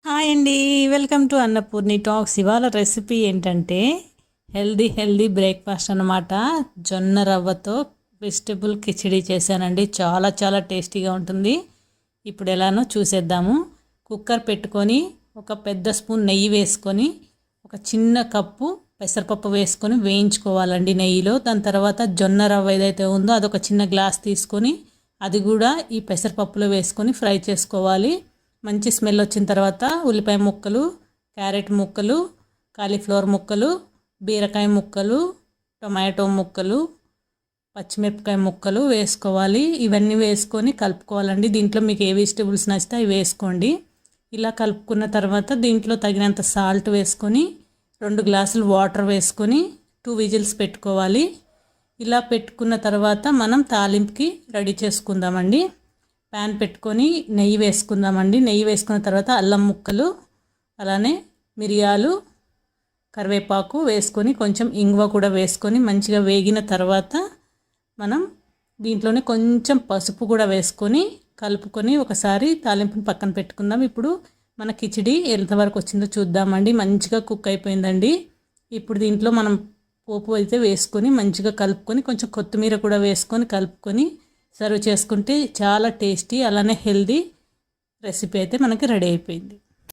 Hi అండి, welcome to Annapurni talks. ఇవాళ recipe ఏంటంటే హెల్దీ బ్రేక్ఫాస్ట్ అన్నమాట. జొన్న రవ్వతో వెజిటబుల్ కిచిడి చేశానండి. చాలా చాలా టేస్టీగా ఉంటుంది. ఇప్పుడు ఎలానో చూసేద్దాము. కుక్కర్ పెట్టుకొని ఒక పెద్ద స్పూన్ నెయ్యి వేసుకొని ఒక చిన్న కప్పు పెసరపప్పు వేసుకొని వేయించుకోవాలండి నెయ్యిలో. దాని తర్వాత జొన్న రవ్వ ఏదైతే ఉందో అదొక చిన్న గ్లాస్ తీసుకొని అది కూడా ఈ పెసరపప్పులో వేసుకొని ఫ్రై చేసుకోవాలి. మంచి స్మెల్ వచ్చిన తర్వాత ఉల్లిపాయ ముక్కలు, క్యారెట్ ముక్కలు, కాలీఫ్లవర్ ముక్కలు, బీరకాయ ముక్కలు, టొమాటో ముక్కలు, పచ్చిమిరపకాయ ముక్కలు వేసుకోవాలి. ఇవన్నీ వేసుకొని కలుపుకోవాలండి. దీంట్లో మీకు ఏ వెజిటబుల్స్ నచ్చితే అవి వేసుకోండి. ఇలా కలుపుకున్న తర్వాత దీంట్లో తగినంత సాల్ట్ వేసుకొని 2 గ్లాసులు వాటర్ వేసుకొని 2 విజిల్స్ పెట్టుకోవాలి. ఇలా పెట్టుకున్న తర్వాత మనం తాలింపుకి రెడీ చేసుకుందామండి. ప్యాన్ పెట్టుకొని నెయ్యి వేసుకుందామండి. నెయ్యి వేసుకున్న తర్వాత అల్లం ముక్కలు, అలానే మిరియాలు, కరివేపాకు వేసుకొని కొంచెం ఇంగువ కూడా వేసుకొని మంచిగా వేగిన తర్వాత మనం దీంట్లోనే కొంచెం పసుపు కూడా వేసుకొని కలుపుకొని ఒకసారి తాలింపుని పక్కన పెట్టుకుందాం. ఇప్పుడు మన కిచిడి ఎంతవరకు వచ్చిందో చూద్దామండి. మంచిగా కుక్ అయిపోయిందండి. ఇప్పుడు దీంట్లో మనం పోపు అయితే వేసుకొని మంచిగా కలుపుకొని కొంచెం కొత్తిమీర కూడా వేసుకొని కలుపుకొని సర్వ్ చేసుకుంటే చాలా టేస్టీ అలానే హెల్దీ రెసిపీ అయితే మనకి రెడీ అయిపోయింది.